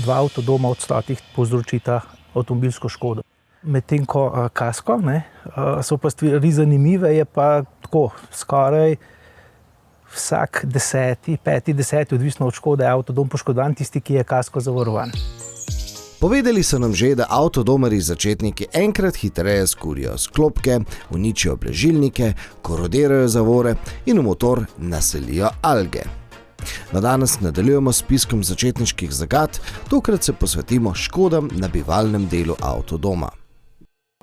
2 avtodoma od 100 povzročita avtomobilsko škodo. Medtem ko kasko, so pa stvari zanimive, je pa tako skoraj vsak 5., 10., odvisno od škode, je avtodom poškodovan, tisti, ki je kasko zavarovan. Povedali so nam že, da avtodomarji začetniki enkrat hitreje skurijo sklopke, uničijo blažilnike, korodirajo zavore in v motor naselijo alge. Na danes nadaljujemo s spiskom začetniških zagad, tokrat se posvetimo škodam na bivalnem delu avtodoma.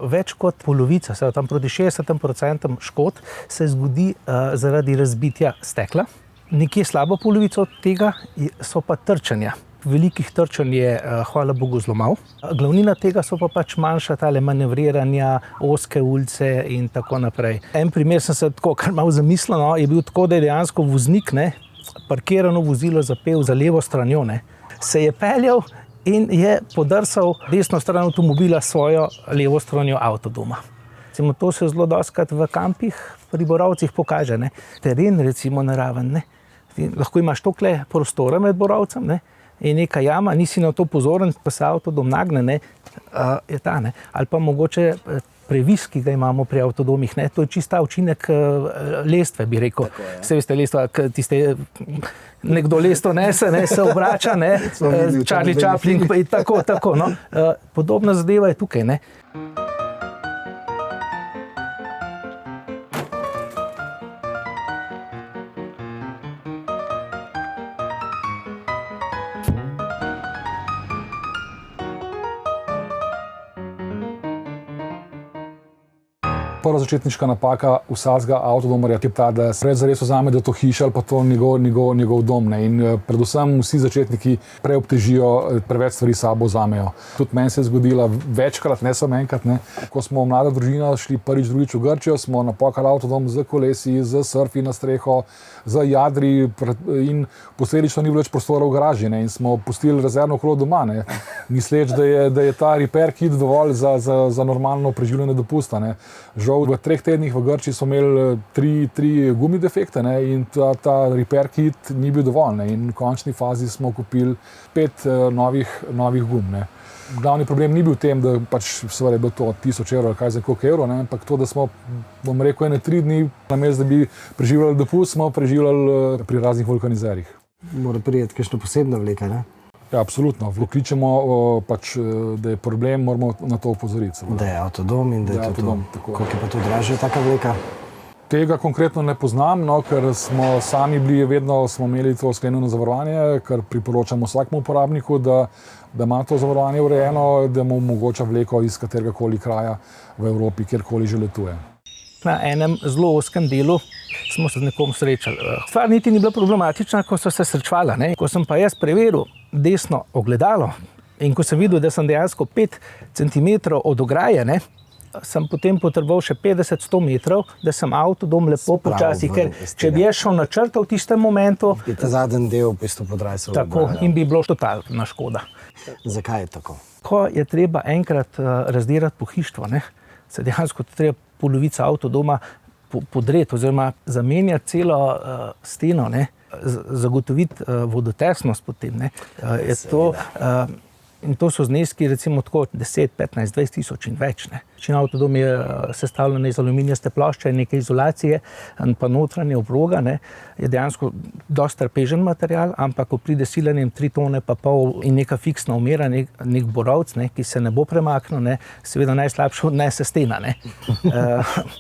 Več kot polovica, tam proti 60% škod, se zgodi zaradi razbitja stekla. Nekje slabo polovico od tega so pa trčenja. Velikih trčenj je, hvala Bogu, zlomov. Glavnina tega so pa pač manjša tale manevriranja, ozke ulice in tako naprej. En primer sem se tako kar malo zamislil, je bil tako, da je dejansko voznik, parkirano vozilo zapel za levo stranjo, se je peljal in je podrsal desno stran avtomobila svojo levo stranjo avtodoma. Recimo, to se zelo dostikrat v kampih pri borovcih pokaže. Teren, recimo naraven. Lahko imaš toliko prostora med borovcem, in neka jama, nisi na to pozoren, pa se avtodom nagne, je ta. Ali pa mogoče previs, ki ga imamo pri avtodomih, to je čista učinek lestve, bi rekel. Vse veste, lestva, tiste, nekdo lesto nese, se obrača, Charlie Chaplin, tako. Podobna zadeva je tukaj, Prva začetniška napaka vsakega avtodomarja je ta, da zares vzame, da to hiša ali pa to njegov dom. In predvsem vsi začetniki preobtežijo, preveč stvari sabo vzamejo. Tudi meni se je zgodila večkrat, ne samo enkrat. Ko smo mlada družina šli prvič, drugič v Grčijo, smo napakali avtodom z kolesi, z surfi na streho, z jadri in posledično ni bilo več prostora v garaži. In smo pustili rezervno kolo doma, misleč, da je ta repair kit dovolj za normalno preživljanje dopusta. Žal, v 3 tednih v Grčiji smo imeli 3 gumi defekte, in ta repair kit ni bil dovolj. In v končni fazi smo kupili 5 novih gum. Glavni problem ni bil v tem, da seveda je bilo to 1000 evrov ali kaj za koliko evrov, ampak to, da smo, bom rekel, 3 dni, namesto da bi preživljali dopust, smo preživljali pri raznih vulkanizerjih. Mora prijeti kakšna posebna vleka, Ja, absolutno. Vkličemo, da je problem, moramo na to opozoriti. Da je avtodom in da je to. Koliko je pa to dražje, taka vleka? Tega konkretno ne poznam, ker smo sami smo imeli to sklenjeno zavarovanje, ker priporočamo vsakemu uporabniku, da ima to zavarovanje urejeno, da mu omogoča vleko iz kateregakoli kraja v Evropi, kjerkoli že letuje. Na enem zelo ozkem delu smo se z nekom srečali. Stvar niti ni bila problematična, ko so se srečvala. Ko sem pa jaz preveril desno ogledalo in ko sem videl, da sem dejansko 5 centimetrov od ograje, sem potem potreboval še 50-100 metrov, da sem avtodom lepo počasi, ker če bi jaz šel na črto v tistem momentu, bi ta zadnji del v bistvu podrajsal. Tako, in bi bilo totalna škoda. Zakaj je tako? Ko je treba enkrat razdirati pohištvo, se dejansko treba polovica avtodoma podreti oziroma zamenjati celo steno, zagotoviti vodotesnost potem. In to so zneski recimo tako 10, 15, 20 tisoč in več. Večina avtodom je sestavljena iz aluminijaste plošče, neke izolacije, pa notranja obloga, je dejansko dosti trpežen material, ampak ko pride silanjem 3 tone pa pol in neka fiksna omera, nek borovc, ki se ne bo premaknil, seveda najslabše odnese stena.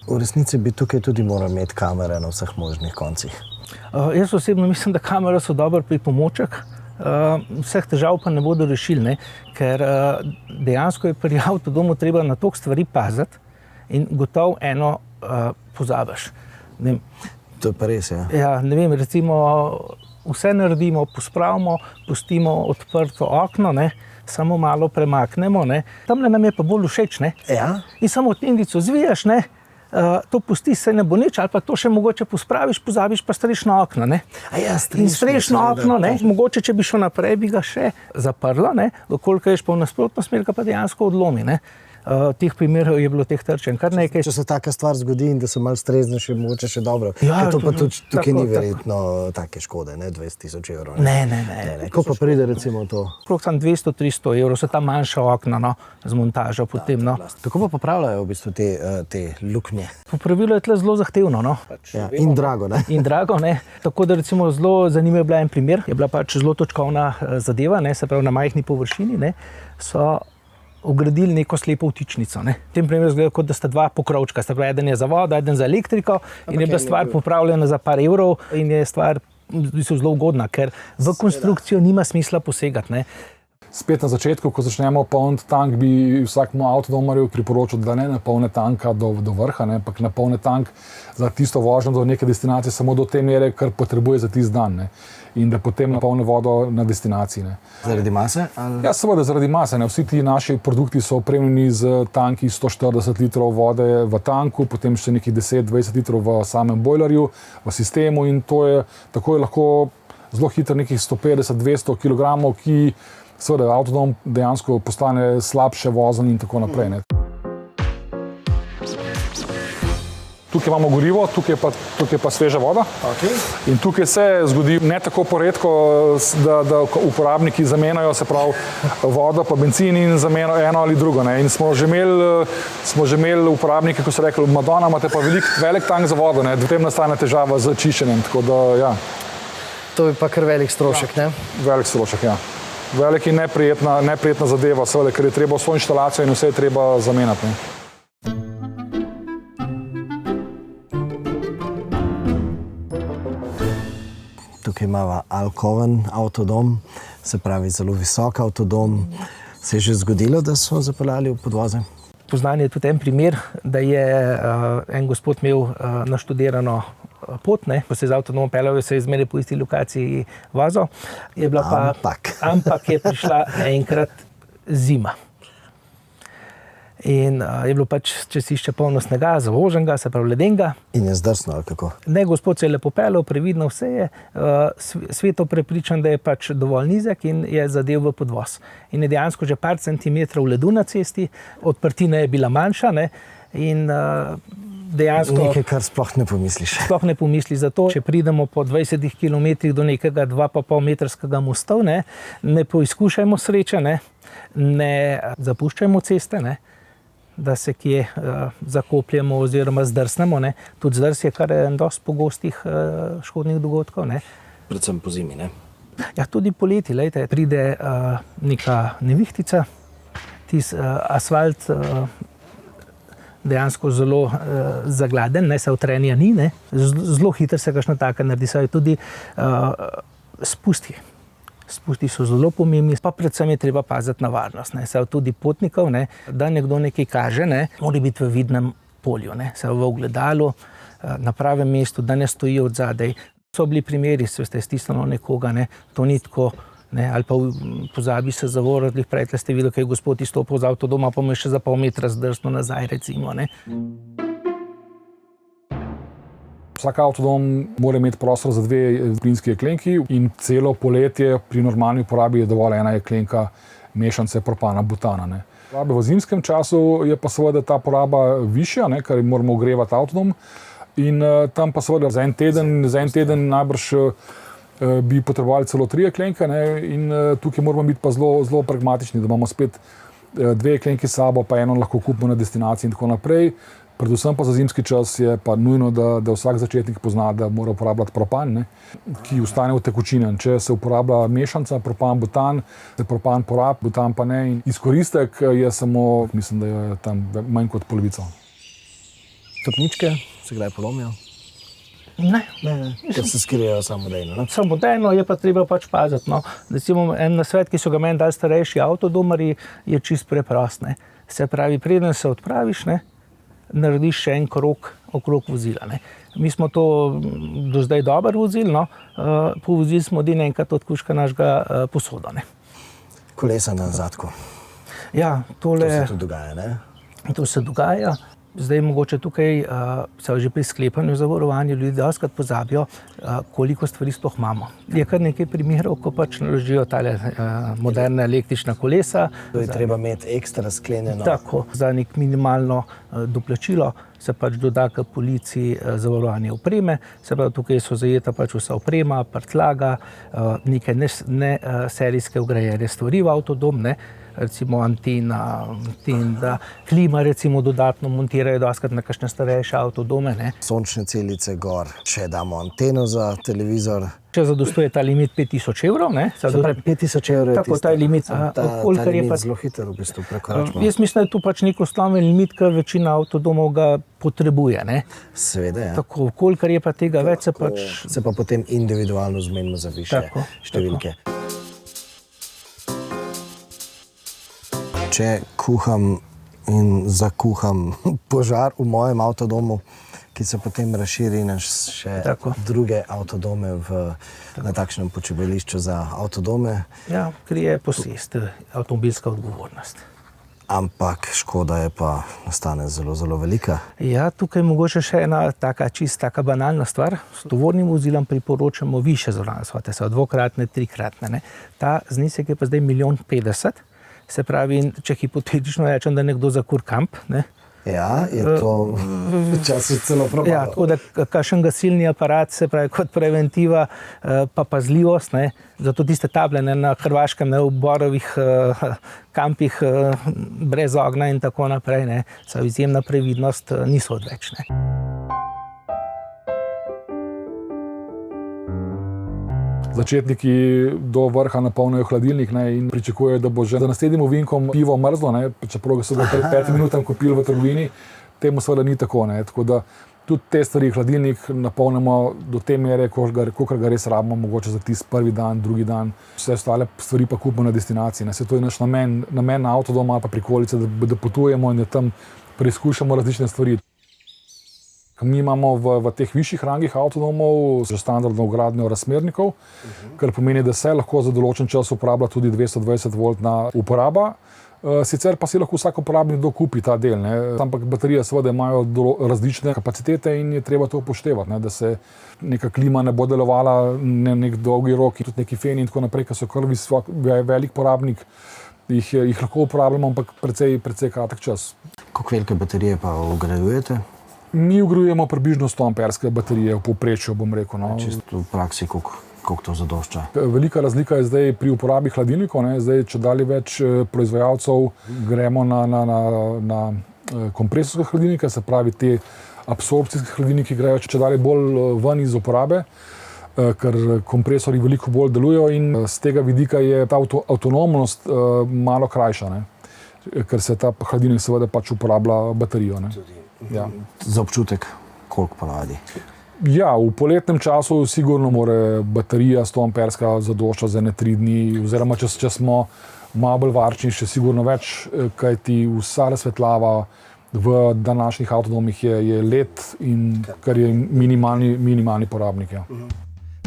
V resnici bi tukaj tudi moral imeti kamere na vseh možnih koncih. Jaz osebno mislim, da kamere so dober pripomoček. Vseh težav pa ne bodo rešili, ker dejansko je pri avtodomu treba na toliko stvari paziti in gotovo eno pozabiš. To je pa res, ja. Ja, recimo vse naredimo, pospravimo, pustimo odprto okno, samo malo premaknemo, tamle nam je pa bolj všeč, Ja. In samo tendico zvijaš, to pusti, se ne bo nič, ali pa to še mogoče pospraviš, pozabiš pa strešno okno. In strešno okno, mogoče, če bi šel naprej, bi ga še zaprlo, koliko ješ pa v nasprotno smer, ga pa dejansko odlomi. Teh primerov je bilo teh trčenj kar nekaj. Če se taka stvar zgodi in da se malo strezneš, je mogoče še dobro. Ja, Ker to pa tudi tukaj tako, ni verjetno take škode, ne 20.000 evrov. Ne. Ko pa pride recimo to? Okrog 200-300 evrov so ta manjša okna, no, z montažo potem. No. Kako pa popravljajo v bistvu te luknje? Popravilo je tle zelo zahtevno, no. Ja, in drago, ne? In drago, ne. Tako da recimo zelo zanimiv je bila en primer, je bila pač zelo točkovna zadeva, ne, se pravi na majhni površini, ne, so ugradili neko slepo vtičnico. Ne. V tem primeru izgleda, kot da sta dva pokrovčka, sta pravi, eden je za vodo, eden za elektriko in je bila stvar popravljena za par evrov in je stvar v bistvu zelo ugodna, ker v konstrukcijo nima smisla posegati. Ne. Spet na začetku, ko začnemo polniti tank, bi vsakemu avtodomarju priporočil, da ne napolne tanka do vrha, ampak napolne tank za tisto vožnjo do neke destinacije samo do te mere, kar potrebuje za tisti dan. Ne. In da potem napolne vodo na destinaciji. Ne. Zaradi mase? Ali? Ja, seveda zaradi mase. Ne. Vsi ti naši produkti so opremljeni z tanki 140 litrov vode v tanku, potem še nekih 10-20 litrov v samem bojlerju, v sistemu in to je tako je lahko zelo hitro nekih 150-200 kg, ki seveda avtodom dejansko postane slabše vozen in tako naprej. Ne. Tukaj imamo gorivo, tukaj pa sveža voda. Okay. In tukaj se zgodi ne tako poredko, da uporabniki zamenjajo, se pravi, vodo pa bencin in zamenjajo eno ali drugo. Ne. In smo že imeli uporabnike, ko so rekli, Madonna, imate pa velik tank za vodo, ne. Potem nastane težava z čiščenjem. Tako da, ja. To je pa kar velik strošek, ne? Velik strošek, ja. Velik in neprijetna zadeva, seveda, ker je treba vso inštalacijo in vse je treba zamenjati. Ne. Tukaj imamo Alkoven avtodom, se pravi zelo visok avtodom. Se je že zgodilo, da so zapeljali v podvoze? Poznan je tudi en primer, da je en gospod imel naštudirano pot, ne, ko se je z avtodomom peljal, se je zmeraj po isti lokaciji vozil. Ampak je prišla enkrat zima. In je bilo pač čestišče polno snega, zavoženega, se pravi ledenega. In je zdrsno, ali kako? Ne, gospod se je lepo peljal, previdno vse je, sveto prepričan, da je pač dovolj nizek in je zadev v podvoz. In je dejansko že par centimetrov ledu na cesti, odprtina je bila manjša, ne, in dejansko... Nekaj, kar sploh ne pomisliš. Sploh ne pomisli, zato če pridemo po 20 km do nekega 2,5 metrskega mosta, ne poizkušajmo sreče, ne zapuščajmo ceste, ne, da se kje zakopljemo oziroma zdrsnemo. Ne. Tudi zdrs je kar en dosti pogostih škodnih dogodkov. Ne. Predvsem po zimi, ne? Ja, tudi poleti, lejte, pride neka nevihtica, asfalt dejansko zelo zagladen, ne, se trenja ni, ne. Zelo hitro se kakšna taka naredi, saj tudi spusti. Spusti so zelo pomembni, pa predvsem je treba paziti na varnost, ne, saj tudi potnikov, ne, da nekdo nekaj kaže, ne, mora biti v vidnem polju, ne, saj v ogledalu, na pravem mestu, da ne stoji od zadaj. So bili primeri, se ste stisnilo nekoga, ne, to ni tako, ne, ali pa pozabi se zavor, prej ste videli, kaj je gospod izstopil z avtodoma, pa mu je še za pol metra zdrsno nazaj, recimo, ne. Vsak avtodom mora imeti prostor za 2 plinski jeklenki in celo poletje pri normalni uporabi je dovolj ena jeklenka mešance propana-butana. Ne. V zimskem času je pa seveda ta poraba višja, ne, ker moramo ogrevati avtodom in tam pa seveda za en teden najbrž bi potrebovali celo 3 jeklenke, ne, in tukaj moramo biti pa zelo pragmatični, da imamo spet 2 jeklenke s sabo, pa eno lahko kupimo na destinaciji in tako naprej. Predvsem pa za zimski čas je pa nujno, da vsak začetnik pozna, da mora uporabljati propan, ne, ki ostane utekočinjen. Če se uporablja mešanca propan-butan, se propan porab, butan pa ne. In izkoristek je samo, mislim, da je tam manj kot polovica. Stopničke se kdaj polomijo? Ne. Ker se skrijejo samodejno, ne? Samodejno je pa treba pač paziti, no. Recimo en nasvet, ki so ga meni dali starejši avtodomarji, je čist preprost, ne. Se pravi, preden se odpraviš, ne, narediš še en krog okrog vozila, ne. Mi smo to do zdaj dobro vozili, no, povozili smo edino enkrat od kužka našega posoda, ne. Kolesa na zadku. Ja, tole... To se tudi dogaja, ne? To se dogaja. Zdaj mogoče tukaj že pri sklepanju zavarovanja ljudi dostikrat pozabijo, koliko stvari sploh imamo. Je kar nekaj primerov, ko pač naložijo tale moderna električna kolesa. To je treba imeti ekstra sklenjeno. Tako, za nek minimalno doplačilo se pač doda k policiji zavarovanje opreme, se pravi tukaj so zajeta pač vsa oprema, prtljaga, neke neserijske vgrajene stvari v avtodom, ne, recimo antena, da klima recimo dodatno montirajo dostikrat na kakšne starejše avtodome, ne. Sončne celice gor, če damo anteno za televizor. Če zadostuje ta limit 5000 evrov, ne. Se pravi 5000 evrov je tako, ta limit, ta limit zelo hitro v bistvu prekoračimo. Jaz mislim, da je to pač nek osnovni limit, ker večina avtodomov ga potrebuje, ne. Seveda, ja. Tako, kolikor je pa tega več, se pa potem individualno zmenimo za višje številke. Tako. Če kuham in zakuham požar v mojem avtodomu, ki se potem razširi na še druge avtodome na takšnem počivališču za avtodome. Ja, krije posest, avtomobilska odgovornost. Ampak škoda je pa nastane zelo, zelo velika. Ja, tukaj mogoče še ena taka banalna stvar. S tovornim vozilom priporočamo višje zavarovane vsote, so dvokratne, trikratne, ne. Ta znesek je pa zdaj 1,50 milijonov. Se pravi, če hipotetično rečem, da nekdo zakur kamp, ne. Ja, je to včasih celo problem. Ja, tako da kakšen gasilni aparat, se pravi kot preventiva, pa pazljivost, ne. Zato tiste table na Hrvaškem, ne, v borovih kampih brez ognja in tako naprej, ne, so izjemna previdnost, niso odveč, ne. Začetniki do vrha napolnijo hladilnik, ne, in pričakujejo, da bo že za naslednjim ovinkom pivo mrzlo, ne, čeprav ga so ga pred 5 minutami kupili v trgovini, temu seveda ni tako, ne, tako da tudi te stvari hladilnik napolnimo do te mere, kolikor ga res rabimo, mogoče za tisti prvi dan, drugi dan, vse ostale stvari pa kupimo na destinaciji, ne, se to je naš namen na avtodom ali pa prikolice, da potujemo in da tam preizkušamo različne stvari. Mi imamo v teh višjih rangih avtodomov že standardno vgradnjo razmernikov, kar pomeni, da se lahko za določen čas uporablja tudi 220 voltna uporaba. Sicer pa si lahko vsak uporabnik dokupi ta del, ne. Ampak baterije seveda imajo različne kapacitete in je treba to upoštevati, ne, da se neka klima ne bo delovala nek dolgi rok, tudi neki feni in tako naprej, ki so kar velik porabnik, jih lahko uporabljamo, ampak precej kratek čas. Koliko velike baterije pa vgrajujete? Mi vgrajujemo približno 100 amperske baterije v povprečju, bom rekel. No. Čisto v praksi, koliko to zadošča? Velika razlika je zdaj pri uporabi hladilnikov, ne. Zdaj, če dalje več proizvajalcev gremo na kompresorske hladilnike, se pravi te absorpcijske hladilnike grejo če dalje bolj ven iz uporabe, ker kompresori veliko bolj delujejo in z tega vidika je ta avtonomnost malo krajša, ne. Ker se ta hladilnik seveda pač uporablja baterijo, ne. Ja. Za občutek, koliko ponavadi? Ja, v poletnem času sigurno more baterija 100 amperska zadošča za 3 dni, oziroma če smo malo bolj varčni, še sigurno več, kajti vsa razsvetljava v današnjih avtodomih je LED in kar je minimalni porabnik. Ja.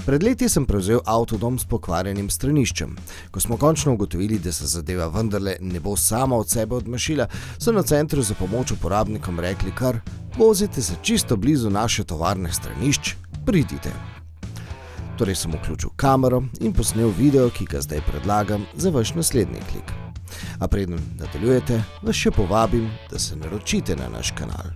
Pred leti sem prevzel avtodom s pokvarjenim straniščem. Ko smo končno ugotovili, da se zadeva vendarle ne bo sama od sebe odmašila, so na centru za pomoč uporabnikom rekli kar: vozite se čisto blizu naše tovarne stranišč, pridite. Torej sem vključil kamero in posnel video, ki ga zdaj predlagam za vaš naslednji klik. A preden nadaljujete, vas še povabim, da se naročite na naš kanal.